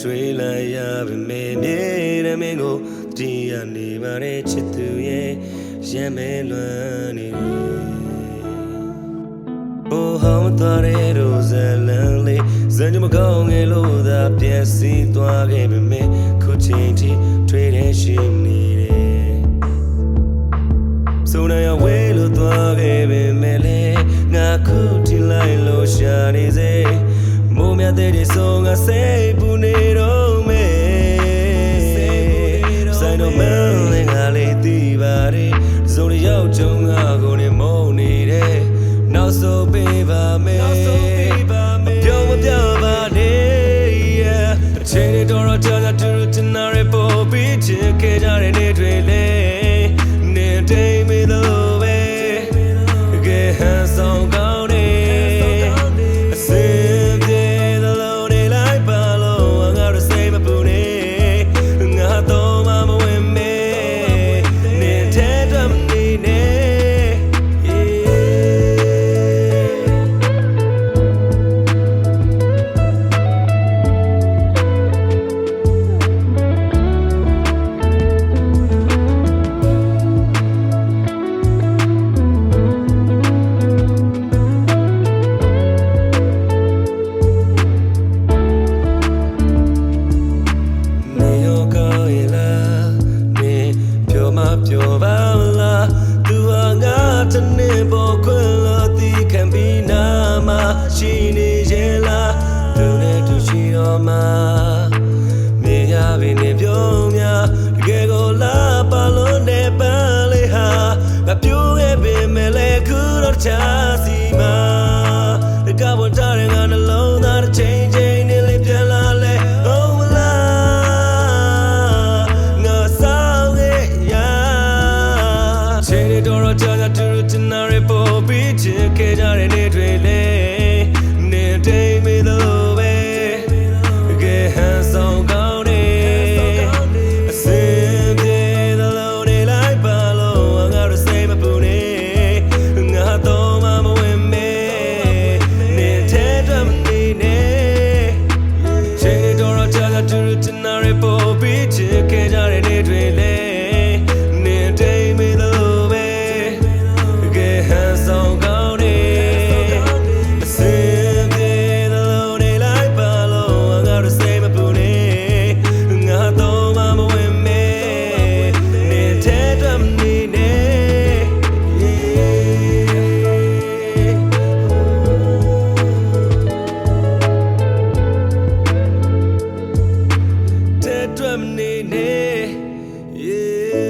တွေ့လိုက်ရပေမဲ့မြေတဲ့မင်းကိုတည်ရနေပါတဲ့ချစ်သူရဲ့ရမ်းမဲလွမ်းနေOh how much Rosalie ဇန်ကြမကောင်းငယ်လို့သာပြည့်စည်သွားခဲ့ပေမဲ့ခုချိန်ထိတွေ့တဲ့ရှိနေတယ်ဆိုနေရဝဲလို့သွားခဲ့ပေမဲ့လေငါခုထိလိုက်လို့ရှာနေစေမိုးမြတ်တဲ့ဆိုငါစိတ်ပူနေတော့မယ်ဆိုင်တော့မင်းငါလေးသိပါတယ်ဇုံရောက်ကြုံငါကိုနေမုန်းနေတယ်နောက်ဆုံးပေးပါမယ်ပြောမပြပါနဲ့အချိန်တွေတော့ကြာကြာတူတူချင်တာတွေပို့ပြီးချစ်ခဲ့ကြတဲ့နေ့တွေလေနေတိမ်မလို့ပဲကဲဟန်ဆောင်ကောင်းနေအစင်ပြေသလိုနေလိုက်ပါလို့ငါတို့စိတ်မပူနေငါတော့မဝင်မေနေတဲ့တမ်းနေနေပြောပါလားသူဟာငါတနေ့ပေါ်ခွင့်လို့ဒီခံပြီးနာမရှိနေရဲ့လားသူနဲ့သူရှိတော့မှမြင်ရပြီနေပြောများတကယ်ကိုလာပါလို့နေပါလေဟာငါပြိုးခဲ့ပေမဲ့လေခုတော့ချာစီမှာတကပေါ်ထားတဲ့ငါနှလုံးသားတစ်ချိန်ချိန်နဲ့လေးပြန်လာလေတော့ကြာကြာတူတူချင်တာတွေပို့ပြီးချစ်ခဲ့ကြတဲ့နေ့တွေလေနေတိမ်မလို့ပဲကဲဟန်ဆောင်ကောင်းနေအစင်ပြေသလိုနေလိုက်ပါလို့ငါတို့စိတ်မပူနေငါတော့မဝင်မေနေတဲ့တမ်းနေနေချိန်တော့ကြာကြာတူတူချင်တာတွေပို့ပြီးချစ်ခဲ့ကြတဲ့နေ့တွေလေနေတိမ်မလို့Yeah